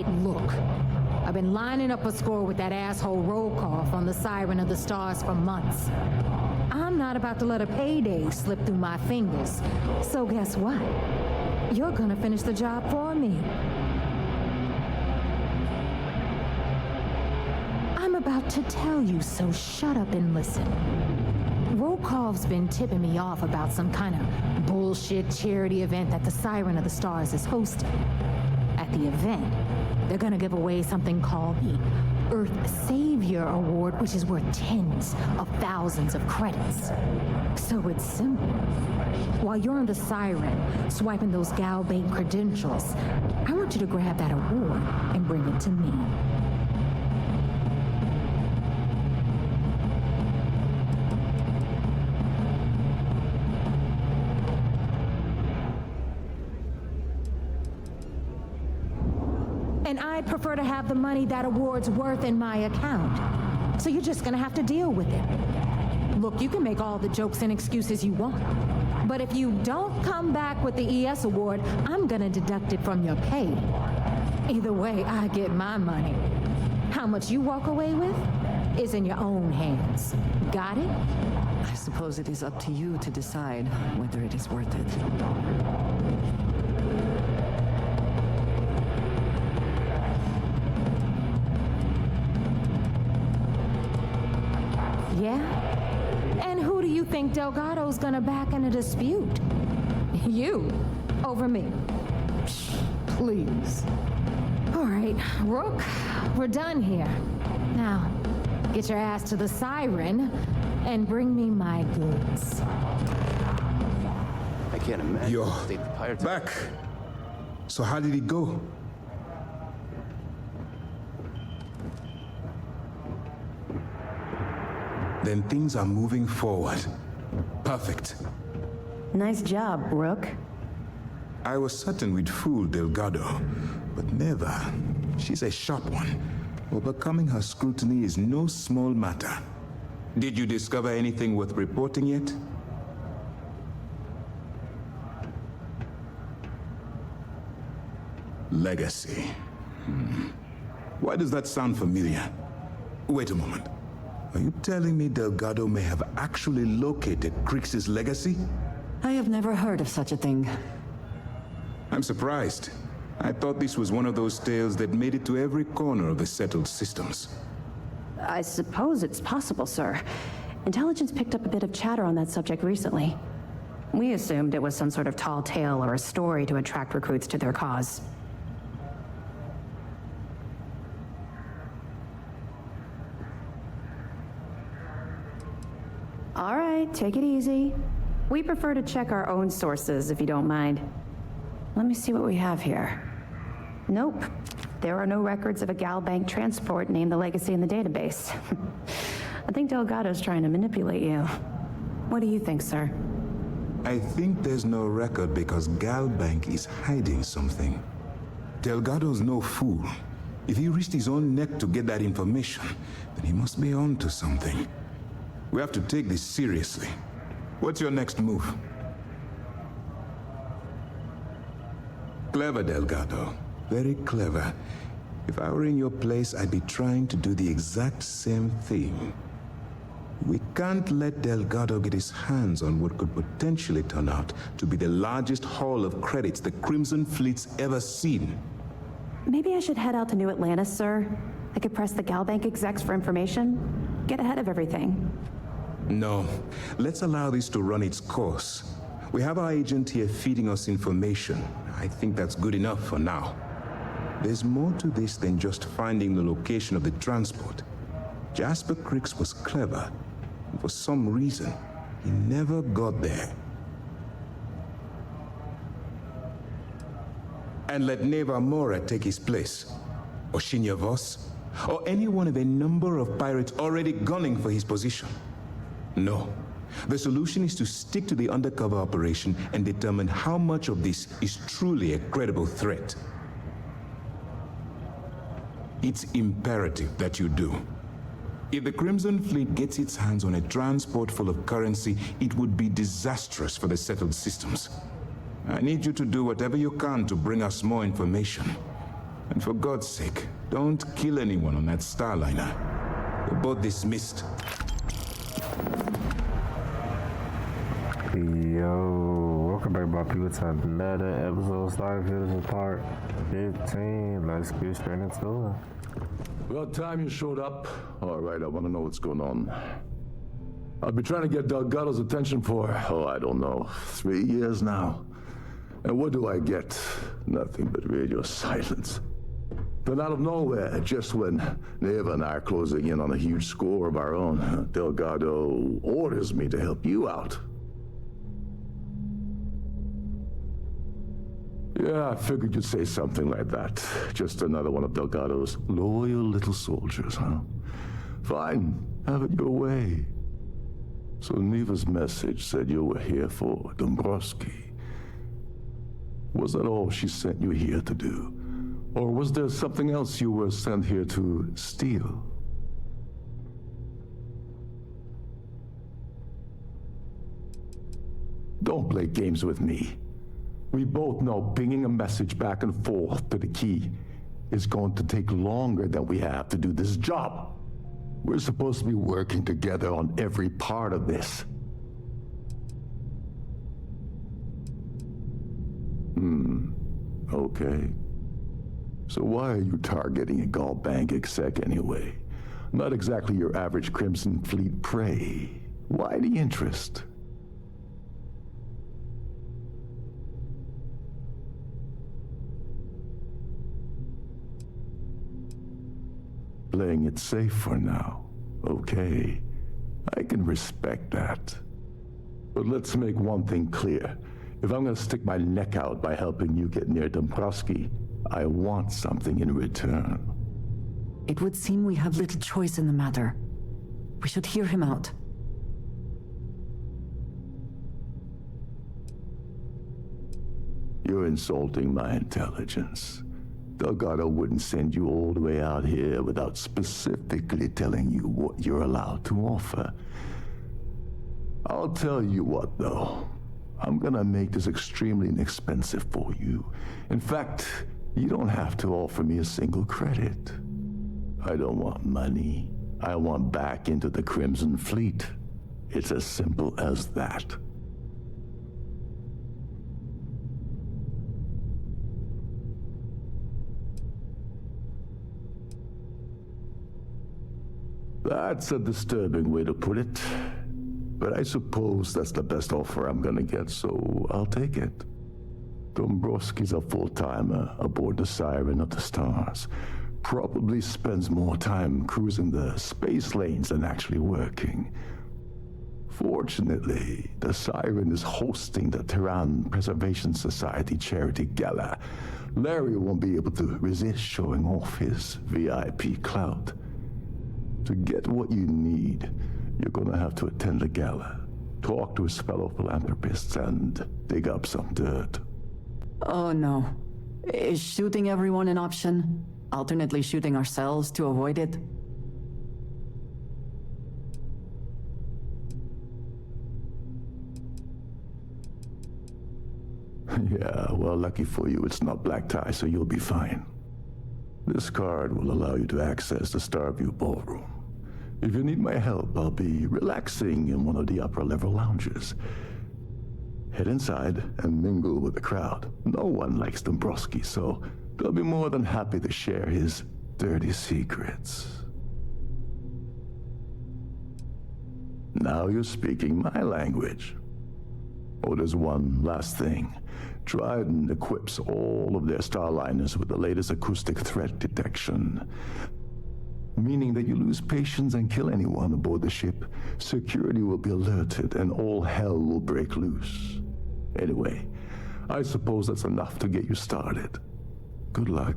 right, look. I've been lining up a score with that asshole roll call from the Siren of the Stars for months. I'm not about to let a payday slip through my fingers. So guess what? You're gonna finish the job for me. I'm about to tell you, so shut up and listen. Rokov's been tipping me off about some kind of bullshit charity event that the Siren of the Stars is hosting. At the event, they're gonna give away something called the Earth Savior Award, which is worth tens of thousands of credits. So it's simple. While you're on the Siren, swiping those Galbait credentials, I want you to grab that award and bring it to me. And I'd prefer to have the money that award's worth in my account. So you're just gonna have to deal with it. Look, you can make all the jokes and excuses you want. But if you don't come back with the ES award, I'm gonna deduct it from your pay. Either way, I get my money. How much you walk away with is in your own hands. Got it? I suppose it is up to you to decide whether it is worth it. Yeah? And who do you think Delgado's gonna back in a dispute? You, over me. Psh, please. All right, Rook, we're done here. Now, get your ass to the Siren and bring me my goods. I can't imagine You're the state the pirates back. So how did it go? Then things are moving forward. Perfect. Nice job, Rook. I was certain we'd fool Delgado, but never. She's a sharp one. Overcoming her scrutiny is no small matter. Did you discover anything worth reporting yet? Legacy. Why does that sound familiar? Wait a moment. Are you telling me Delgado may have actually located Crix's legacy? I have never heard of such a thing. I'm surprised. I thought this was one of those tales that made it to every corner of the settled systems. I suppose it's possible, sir. Intelligence picked up a bit of chatter on that subject recently. We assumed it was some sort of tall tale or a story to attract recruits to their cause. All right, take it easy. We prefer to check our own sources, if you don't mind. Let me see what we have here. Nope. There are no records of a Galbank transport named the Legacy in the database. I think Delgado's trying to manipulate you. What do you think, sir? I think there's no record because Galbank is hiding something. Delgado's no fool. If he risked his own neck to get that information, then he must be on to something. We have to take this seriously. What's your next move? Clever, Delgado. Very clever. If I were in your place, I'd be trying to do the exact same thing. We can't let Delgado get his hands on what could potentially turn out to be the largest haul of credits the Crimson Fleet's ever seen. Maybe I should head out to New Atlantis, sir. I could press the Galbank execs for information. Get ahead of everything. No. Let's allow this to run its course. We have our agent here feeding us information. I think that's good enough for now. There's more to this than just finding the location of the transport. Jasper Crix was clever. And for some reason, he never got there. And let Neva Mora take his place. Or Shinya Voss. Or any one of a number of pirates already gunning for his position. No. The solution is to stick to the undercover operation and determine how much of this is truly a credible threat. It's imperative that you do. If the Crimson Fleet gets its hands on a transport full of currency, it would be disastrous for the settled systems. I need you to do whatever you can to bring us more information. And for God's sake, don't kill anyone on that Starliner. They're both dismissed. Yo, welcome back, my people, to another episode of Starfield. This is part 15. Let's get straight into it. About time you showed up. All right, I want to know what's going on. I've been trying to get Delgado's attention for, I don't know, 3 years now. And what do I get? Nothing but radio silence. Then out of nowhere, just when Neva and I are closing in on a huge score of our own, Delgado orders me to help you out. Yeah, I figured you'd say something like that. Just another one of Delgado's loyal little soldiers, huh? Fine, have it your way. So Neva's message said you were here for Dombrowski. Was that all she sent you here to do? Or was there something else you were sent here to steal? Don't play games with me. We both know pinging a message back and forth to the key is going to take longer than we have to do this job. We're supposed to be working together on every part of this. Okay. So why are you targeting a Gall Bank exec anyway? Not exactly your average Crimson Fleet prey. Why the interest? Playing it safe for now. Okay. I can respect that. But let's make one thing clear. If I'm gonna stick my neck out by helping you get near Dombrowski, I want something in return. It would seem we have little choice in the matter. We should hear him out. You're insulting my intelligence. Delgado wouldn't send you all the way out here without specifically telling you what you're allowed to offer. I'll tell you what, though. I'm gonna make this extremely inexpensive for you. In fact, you don't have to offer me a single credit. I don't want money. I want back into the Crimson Fleet. It's as simple as that. That's a disturbing way to put it. But I suppose that's the best offer I'm gonna get, so I'll take it. Dombrowski's a full-timer aboard the Siren of the Stars. Probably spends more time cruising the space lanes than actually working. Fortunately, the Siren is hosting the Tehran Preservation Society charity gala. Larry won't be able to resist showing off his VIP clout. To get what you need, you're gonna have to attend the gala, talk to his fellow philanthropists, and dig up some dirt. Oh no. Is shooting everyone an option? Alternately shooting ourselves to avoid it? Yeah, well, lucky for you, it's not black tie, so you'll be fine. This card will allow you to access the Starview Ballroom. If you need my help, I'll be relaxing in one of the upper-level lounges. Head inside and mingle with the crowd. No one likes Dombrowski, so they'll be more than happy to share his dirty secrets. Now you're speaking my language. Oh, there's one last thing. Trident equips all of their Starliners with the latest acoustic threat detection. Meaning that you lose patience and kill anyone aboard the ship, security will be alerted and all hell will break loose. Anyway, I suppose that's enough to get you started. Good luck.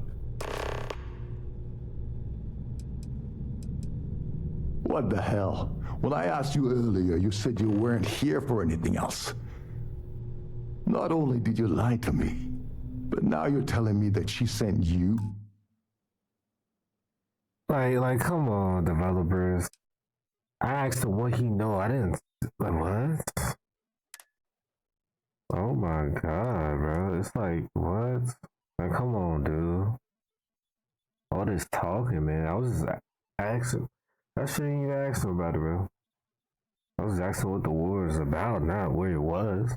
What the hell? When I asked you earlier, you said you weren't here for anything else. Not only did you lie to me, but now you're telling me that she sent you? Like, come on, developers. I asked him what he know. I didn't. Like, what? Oh my god, bro. It's like, what? Like, come on, dude. all this talking, man. I was just asking. I shouldn't even ask him about it, bro. I was asking what the war is about, not where it was.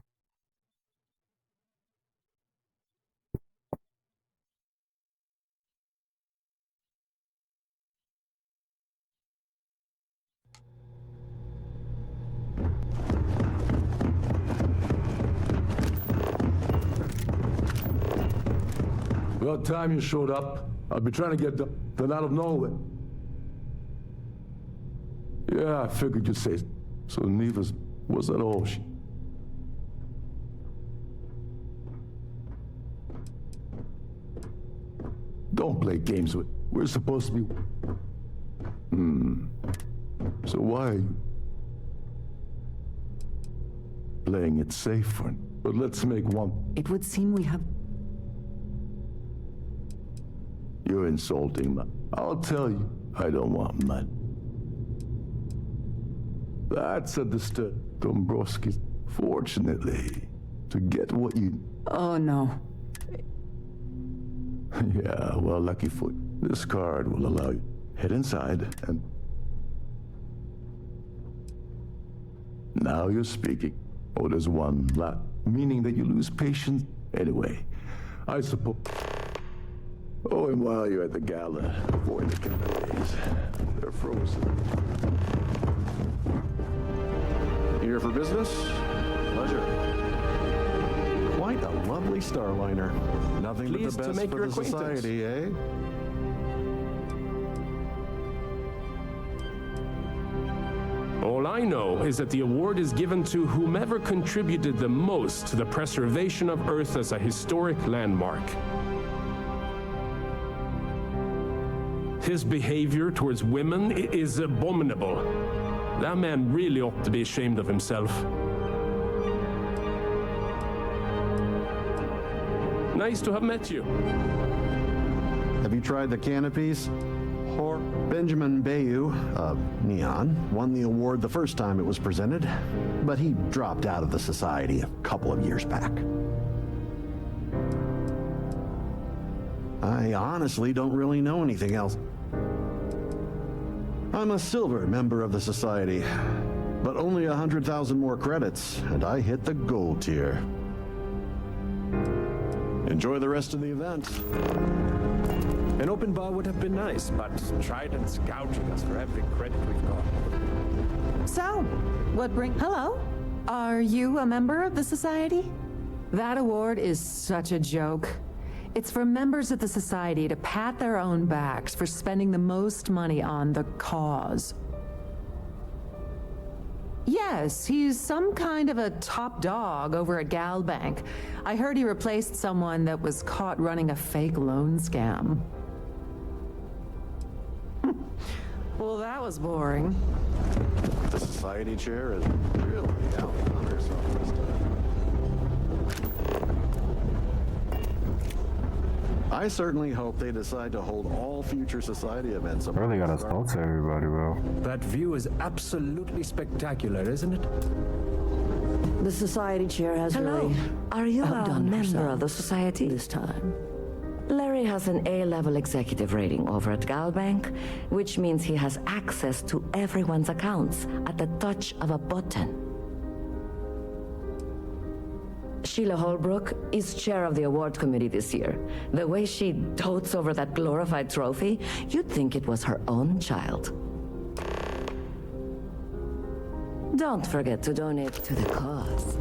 About time you showed up. I've been trying to get them out of nowhere. Yeah, I figured you'd say so. Neva's was that all? Don't play games with. We're supposed to be. So why are you playing it safe for? But let's make one. It would seem we have... You're insulting me. I'll tell you, I don't want mud. That's understood, Dombrowski. Fortunately, to get what you... Oh, no. Yeah, well, lucky for you. This card will allow you head inside and... Now you're speaking. Oh, there's one lot, meaning that you lose patience. Anyway, I suppose... Oh, and while you're at the gala, avoid the canapes. They're frozen. Here for business? Pleasure. Quite a lovely Starliner. Nothing Pleased but to the make best your for the acquaintance. society, eh? All I know is that the award is given to whomever contributed the most to the preservation of Earth as a historic landmark. His behavior towards women is abominable. That man really ought to be ashamed of himself. Nice to have met you. Have you tried the canopies? Benjamin Bayou of Neon won the award the first time it was presented, but he dropped out of the society a couple of years back. I honestly don't really know anything else. I'm a silver member of the society, but only 100,000 more credits, and I hit the gold tier. Enjoy the rest of the event. An open bar would have been nice, but Trident's gouging us for every credit we've got. So, Hello? Are you a member of the Society? That award is such a joke. It's for members of the Society to pat their own backs for spending the most money on the cause. Yes, he's some kind of a top dog over at Galbank. I heard he replaced someone that was caught running a fake loan scam. Well, that was boring. The society chair is really out on herself this time. I certainly hope they decide to hold all future society events. Really gotta talk to everybody, bro. That view is absolutely spectacular, isn't it? The society chair has really Are you a outdone member herself of the society? this time. Larry has an A-level executive rating over at Galbank, which means he has access to everyone's accounts at the touch of a button. Sheila Holbrook is chair of the award committee this year. The way she dotes over that glorified trophy, you'd think it was her own child. Don't forget to donate to the cause.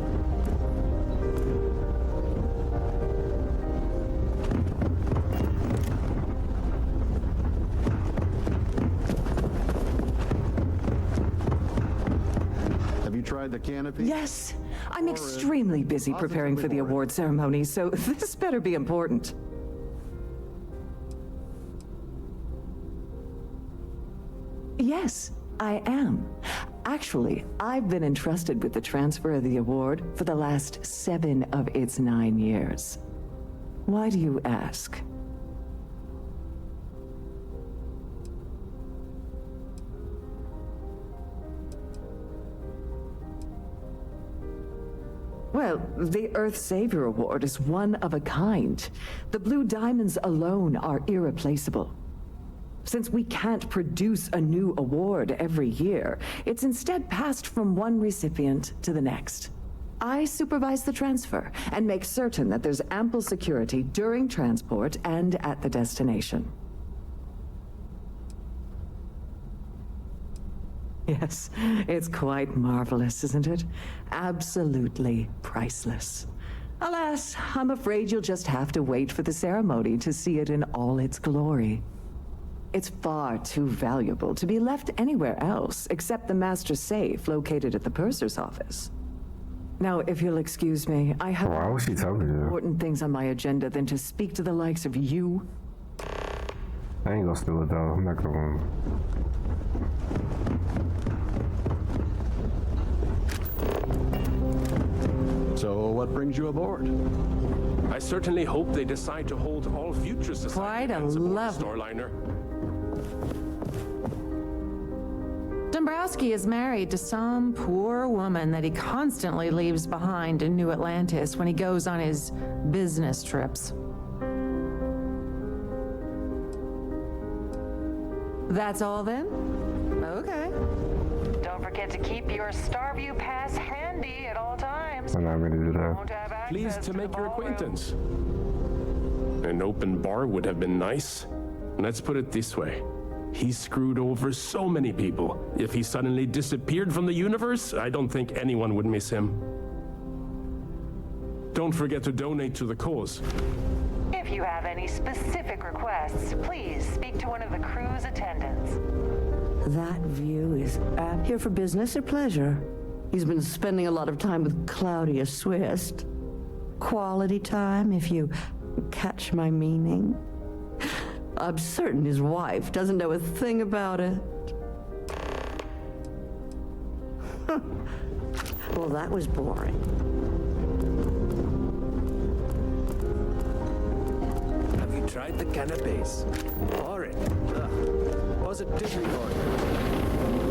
Have you tried the canopy? Yes. I'm extremely busy preparing for the award ceremony, so this better be important. Yes, I am. Actually, I've been entrusted with the transfer of the award for the last 7 of its 9 years. Why do you ask? Well, the Earth Savior Award is one of a kind. The blue diamonds alone are irreplaceable. Since we can't produce a new award every year, it's instead passed from one recipient to the next. I supervise the transfer and make certain that there's ample security during transport and at the destination. Yes, it's quite marvelous, isn't it? Absolutely priceless. Alas, I'm afraid you'll just have to wait for the ceremony to see it in all its glory. It's far too valuable to be left anywhere else except the master safe located at the purser's office. Now, if you'll excuse me, I have Why was she talking to you? important things on my agenda than to speak to the likes of you. I ain't gonna steal it though. I'm not gonna. So, what brings you aboard? I certainly hope they decide to hold all future society Quite a events aboard love- Starliner. Dombrowski is married to some poor woman that he constantly leaves behind in New Atlantis when he goes on his business trips. That's all then? Okay. Don't forget to keep your Starview pass handy at all times. I'm not ready to do that. Won't have access Pleased to the make your ballroom. acquaintance. An open bar would have been nice. Let's put it this way. He screwed over so many people. If he suddenly disappeared from the universe, I don't think anyone would miss him. Don't forget to donate to the cause. If you have any specific requests, please speak to one of the crew's attendants. That view is here for business or pleasure. He's been spending a lot of time with Claudia Swist. Quality time, if you catch my meaning. I'm certain his wife doesn't know a thing about it. Well, that was boring. Have you tried the canapes? Horrid. Positively horrid.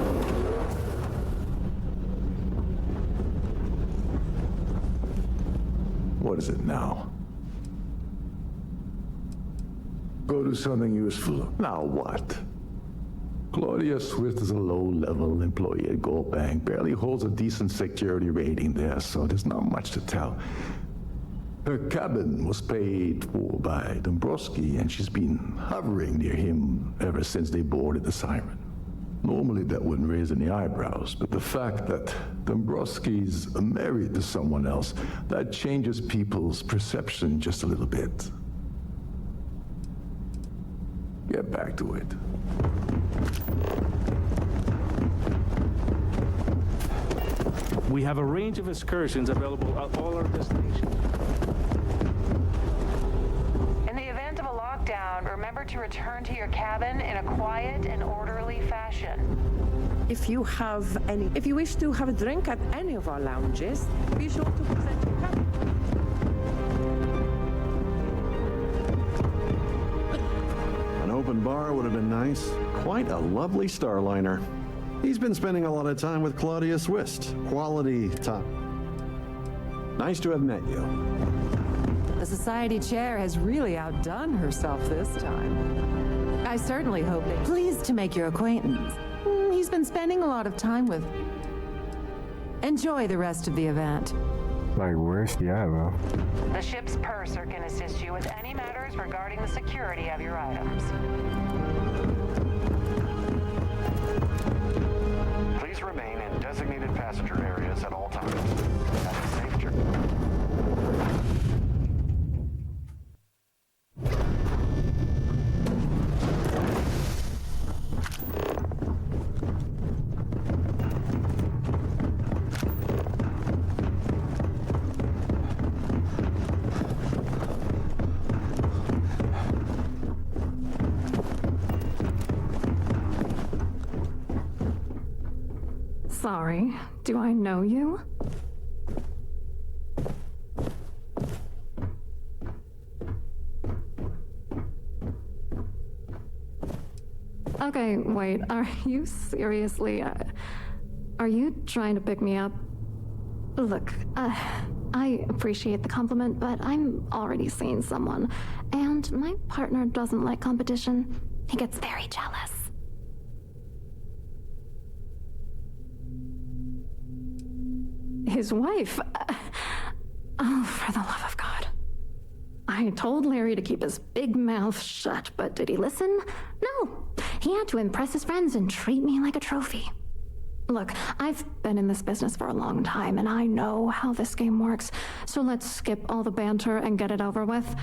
What is it now? Go do something useful. Now what? Claudia Swift is a low-level employee at Gold Bank, barely holds a decent security rating there, so there's not much to tell. Her cabin was paid for by Dombrowski, and she's been hovering near him ever since they boarded the Siren. Normally that wouldn't raise any eyebrows, but the fact that Dombrowski's married to someone else, that changes people's perception just a little bit. Get back to it. We have a range of excursions available at all our destinations. In the event of a lockdown, remember to return to your cabin in a quiet and orderly fashion. If you wish to have a drink at any of our lounges, be sure to present your card. An open bar would have been nice. Quite a lovely Starliner. He's been spending a lot of time with Claudia Swist. Quality time. Nice to have met you. The society chair has really outdone herself this time. I certainly hope they're pleased to make your acquaintance. He's been spending a lot of time with... Enjoy the rest of the event. Like, where's she at, bro? The ship's purser can assist you with any matters regarding the security of your items. Please remain in designated passenger areas at all times. Have a safe journey. Sorry, do I know you? Okay, wait, are you seriously, are you trying to pick me up? Look, I appreciate the compliment, but I'm already seeing someone, and my partner doesn't like competition. He gets very jealous. His wife? Oh, for the love of God. I told Larry to keep his big mouth shut, but did he listen? No. He had to impress his friends and treat me like a trophy. Look, I've been in this business for a long time, and I know how this game works, so let's skip all the banter and get it over with.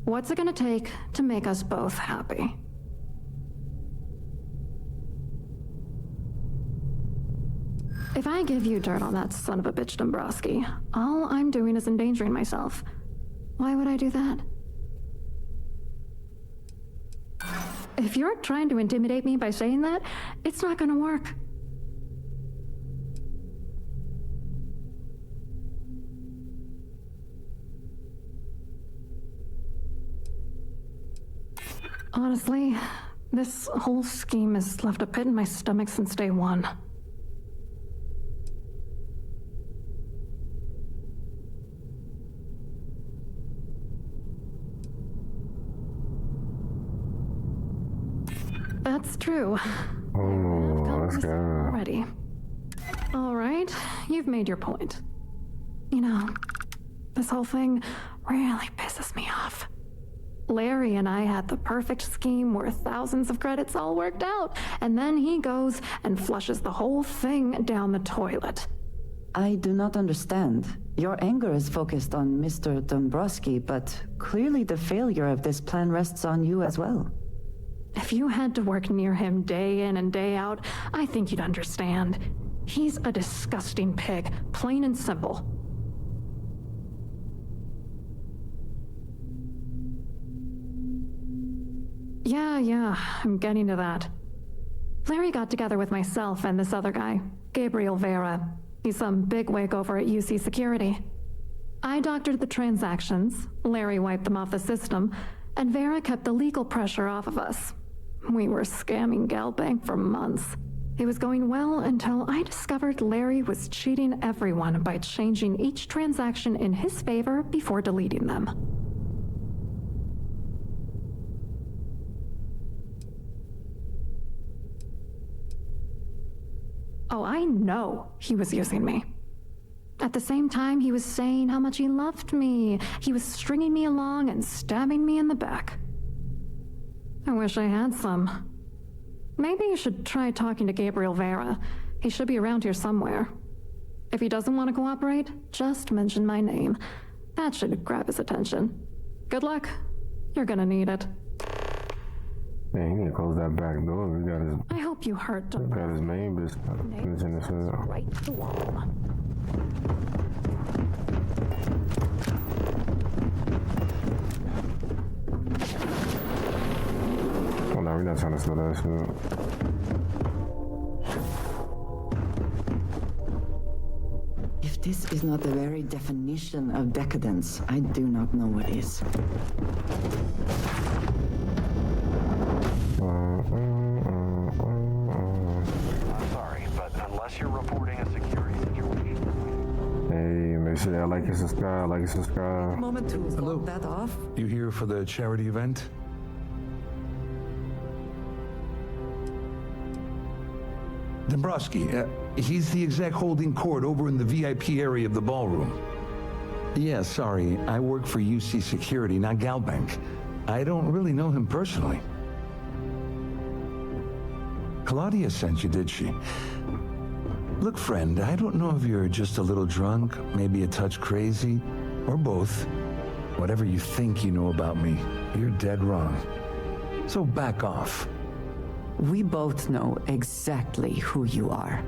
What's it gonna take to make us both happy? If I give you dirt on that son of a bitch Dombrowski, all I'm doing is endangering myself. Why would I do that? If you're trying to intimidate me by saying that, it's not gonna work. Honestly, this whole scheme has left a pit in my stomach since day one. That's true. Oh, let's go. Already. All right, you've made your point. You know, this whole thing really pisses me off. Larry and I had the perfect scheme worth thousands of credits all worked out, and then he goes and flushes the whole thing down the toilet. I do not understand. Your anger is focused on Mr. Dombrowski, but clearly the failure of this plan rests on you as well. If you had to work near him day in and day out, I think you'd understand. He's a disgusting pig, plain and simple. Yeah, I'm getting to that. Larry got together with myself and this other guy, Gabriel Vera. He's some bigwig over at UC Security. I doctored the transactions, Larry wiped them off the system, and Vera kept the legal pressure off of us. We were scamming GalBank for months. It was going well until I discovered Larry was cheating everyone by changing each transaction in his favor before deleting them. Oh, I know he was using me. At the same time, he was saying how much he loved me. He was stringing me along and stabbing me in the back. I wish I had some. Maybe you should try talking to Gabriel Vera. He should be around here somewhere. If he doesn't want to cooperate, just mention my name. That should grab his attention. Good luck. You're gonna need it. Yeah, he need to close that back door. We got his. I hope you heard him. Got his main business. Right to the wall. Oh no, we're not trying to slow that shit up. If this is not the very definition of decadence, I do not know what is. I'm sorry, but unless you're reporting a security situation... Hey, make sure y'all like and subscribe, Moment to log that off. You here for the charity event? Dombrowski, he's the exec holding court over in the VIP area of the ballroom. Yeah, sorry, I work for UC Security, not GalBank. I don't really know him personally. Claudia sent you, did she? Look, friend, I don't know if you're just a little drunk, maybe a touch crazy, or both. Whatever you think you know about me, you're dead wrong. So back off. We both know exactly who you are.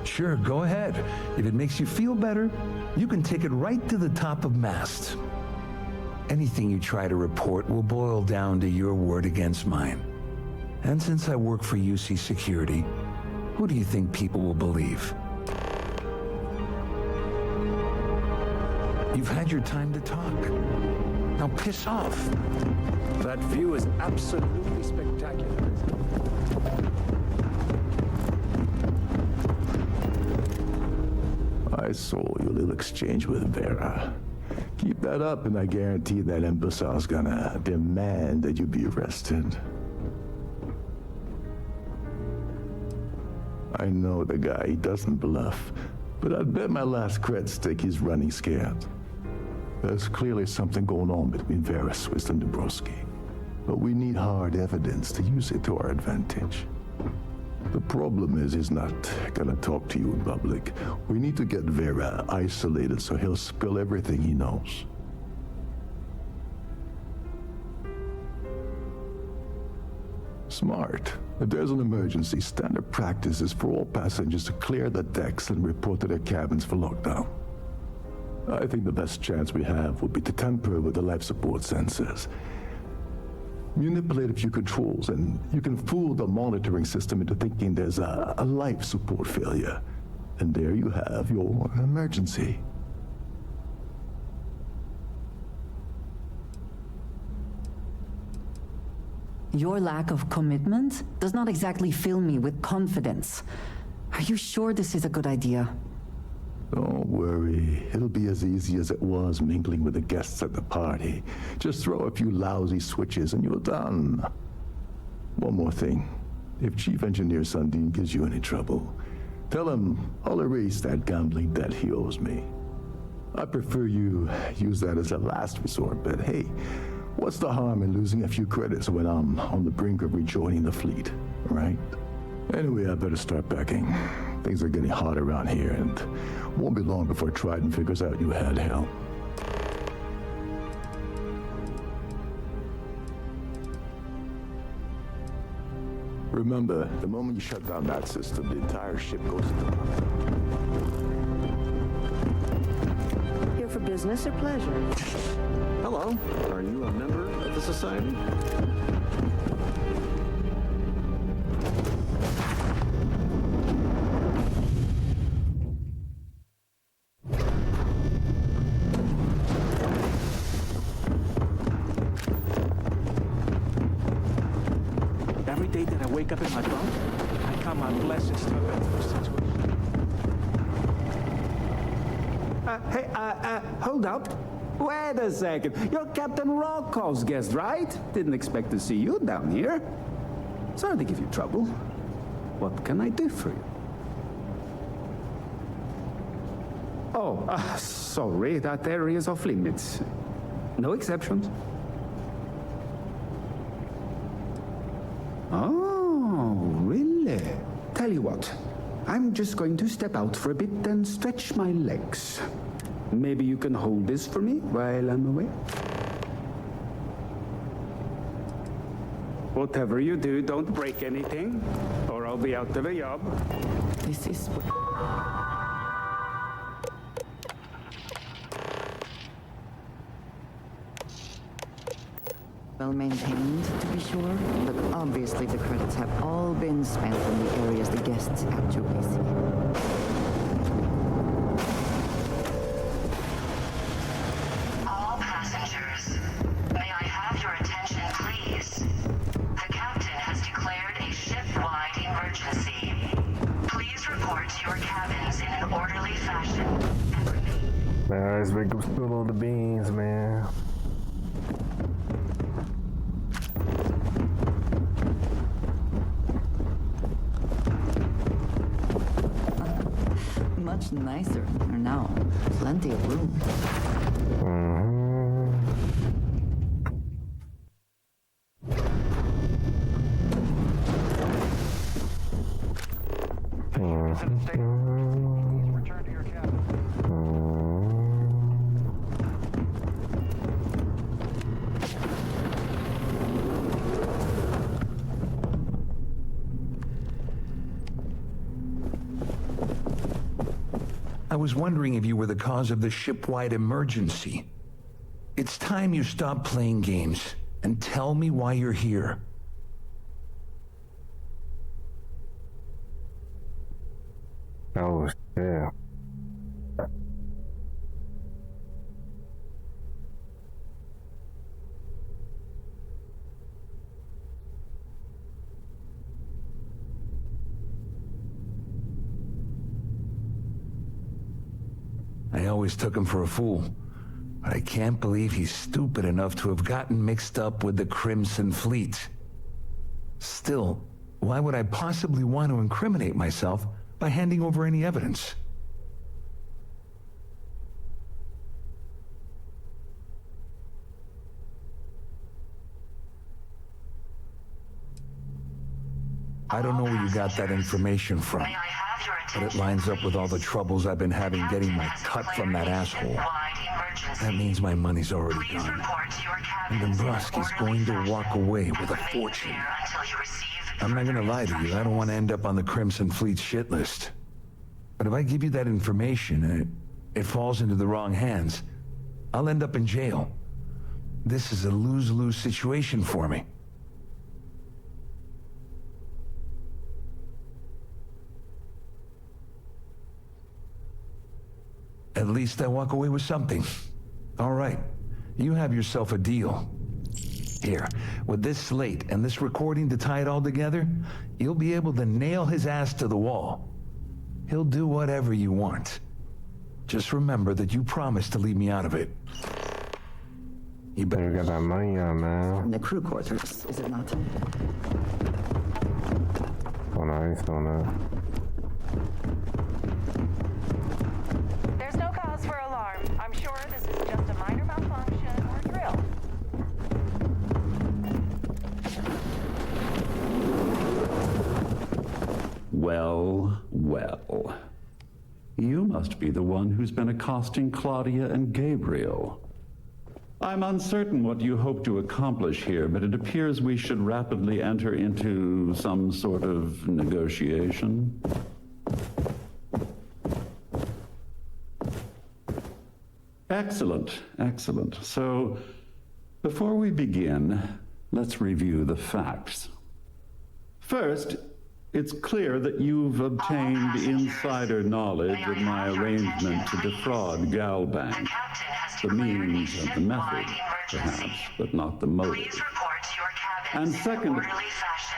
Sure, go ahead. If it makes you feel better, you can take it right to the top of mast. Anything you try to report will boil down to your word against mine. And since I work for UC Security, who do you think people will believe? You've had your time to talk. Now piss off. That view is absolutely spectacular. I saw your little exchange with Vera. Keep that up, and I guarantee that imbecile's gonna demand that you be arrested. I know the guy, he doesn't bluff, but I'd bet my last cred stick he's running scared. There's clearly something going on between Vera Swiss and Dombrowski, but we need hard evidence to use it to our advantage. The problem is he's not gonna talk to you in public. We need to get Vera isolated so he'll spill everything he knows. Smart. If there's an emergency, standard practice is for all passengers to clear the decks and report to their cabins for lockdown. I think the best chance we have would be to tamper with the life support sensors. Manipulate a few controls, and you can fool the monitoring system into thinking there's a life support failure. And there you have your emergency. Your lack of commitment does not exactly fill me with confidence. Are you sure this is a good idea? Don't worry. It'll be as easy as it was mingling with the guests at the party. Just throw a few lousy switches and you're done. One more thing. If Chief Engineer Sundin gives you any trouble, tell him I'll erase that gambling debt he owes me. I prefer you use that as a last resort, but hey, what's the harm in losing a few credits when I'm on the brink of rejoining the fleet, right? Anyway, I better start packing. Things are getting hot around here, and won't be long before Trident figures out you had help. Remember, the moment you shut down that system, the entire ship goes into Here for business or pleasure? Hello. Are you a member of the Society? Every day that I wake up in my bunk, I count my blessings to event for situation. Hold up. Wait a second. You're Captain Rocko's guest, right? Didn't expect to see you down here. Sorry to give you trouble. What can I do for you? Oh, sorry, that area is off limits. No exceptions. Oh, really? Tell you what, I'm just going to step out for a bit and stretch my legs. Maybe you can hold this for me while I'm away? Whatever you do, don't break anything, or I'll be out of a job. This is... well maintained, to be sure, but obviously the credits have all been spent in the areas the guests actually see. All passengers, may I have your attention, please? The captain has declared a ship-wide emergency. Please report to your cabins in an orderly fashion. Man, let's make them spill all the beans, man. Much nicer now. Plenty of room. I was wondering if you were the cause of the ship-wide emergency. It's time you stop playing games and tell me why you're here. Oh, yeah. I always took him for a fool. I can't believe he's stupid enough to have gotten mixed up with the Crimson Fleet. Still, why would I possibly want to incriminate myself by handing over any evidence? I don't know where you got that information from, but it lines up with all the troubles I've been having getting my cut from that asshole. That means my money's already gone. And Dombrowski's going to walk away with a fortune. I'm not gonna lie to you, I don't want to end up on the Crimson Fleet's shit list. But if I give you that information and it falls into the wrong hands, I'll end up in jail. This is a lose-lose situation for me. At least I walk away with something. All right, you have yourself a deal. Here, with this slate and this recording to tie it all together, you'll be able to nail his ass to the wall. He'll do whatever you want. Just remember that you promised to leave me out of it. You better get that money on, man. In the crew quarters, is it not? Oh, nice on that. There's no cause for alarm. I'm sure this is just a minor malfunction or drill. Well, well. You must be the one who's been accosting Claudia and Gabriel. I'm uncertain what you hope to accomplish here, but it appears we should rapidly enter into some sort of negotiation. Excellent, excellent. So, before we begin, let's review the facts. First, it's clear that you've obtained insider knowledge of my arrangement to defraud Galbank. The means and the method, perhaps, but not the motive. And second,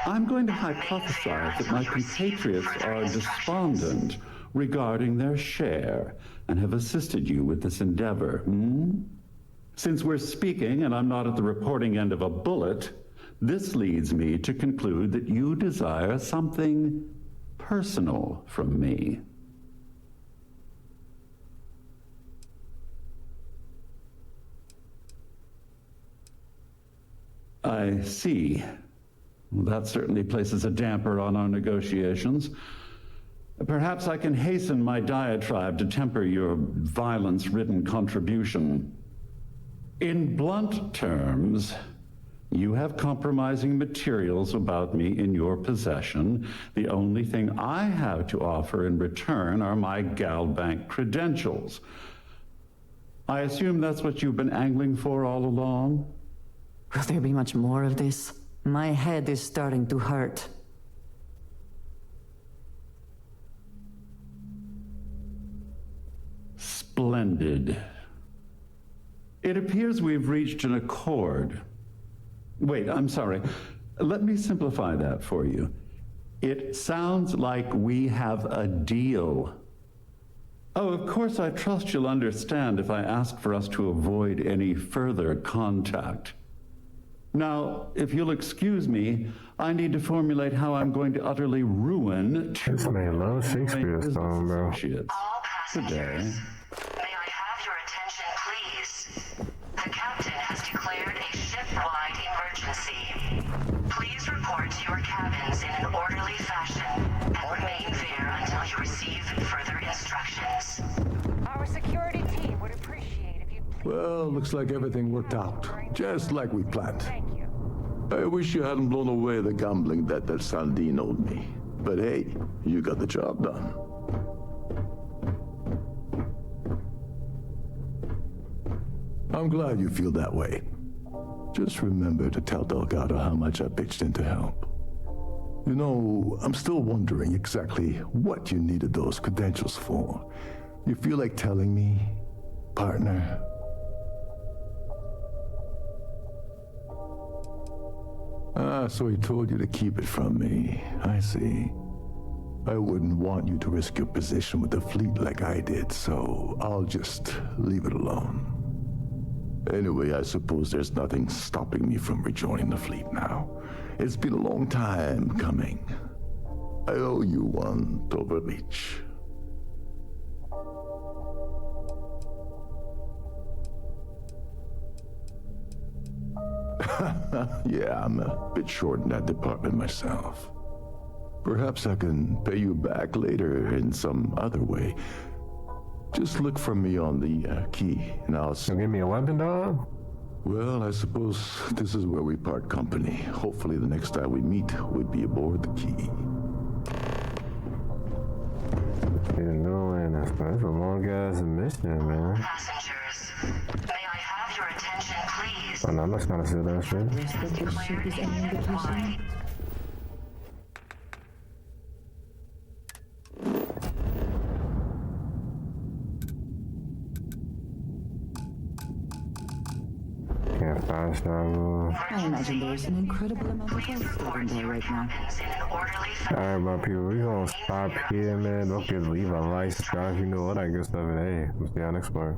I'm going to hypothesize that my compatriots are despondent regarding their share and have assisted you with this endeavor. Since we're speaking and I'm not at the reporting end of a bullet, this leads me to conclude that you desire something personal from me. I see. Well, that certainly places a damper on our negotiations. Perhaps I can hasten my diatribe to temper your violence-ridden contribution. In blunt terms, you have compromising materials about me in your possession. The only thing I have to offer in return are my Galbank credentials. I assume that's what you've been angling for all along? Will there be much more of this? My head is starting to hurt. Splendid. It appears we've reached an accord. Wait, I'm sorry. Let me simplify that for you. It sounds like we have a deal. Oh, of course, I trust you'll understand if I ask for us to avoid any further contact. Now, if you'll excuse me, I need to formulate how I'm going to utterly ruin This man loves Shakespeare song, bro. Good day. May I have your attention, please? The captain has declared a ship-wide emergency. Please report to your cabins in an orderly fashion and remain there until you receive further instructions. Our security team would appreciate if you'd please... Well, looks like everything worked out, just like we planned. I wish you hadn't blown away the gambling debt that Saldin owed me. But hey, you got the job done. I'm glad you feel that way. Just remember to tell Delgado how much I pitched in to help. You know, I'm still wondering exactly what you needed those credentials for. You feel like telling me, partner? Ah, so he told you to keep it from me. I see. I wouldn't want you to risk your position with the fleet like I did, so I'll just leave it alone. Anyway, I suppose there's nothing stopping me from rejoining the fleet now. It's been a long time coming. I owe you one, Toverlich. Yeah, I'm a bit short in that department myself. Perhaps I can pay you back later in some other way. Just look for me on the key, and I'll... Give me a weapon, dog? Well, I suppose this is where we part company. Hopefully the next time we meet, we'll be aboard the key. Didn't know, and that's a long-ass mission, man. Passengers, may I have your attention, please? Oh, no, I'm not trying to say that shit. Can't find Starfield. I imagine there's an incredible amount of health stored in there right now. Alright, my people, we gonna stop here, man. Don't forget to leave a like, subscribe, you know all that good stuff. And hey, we'll see y'all next part.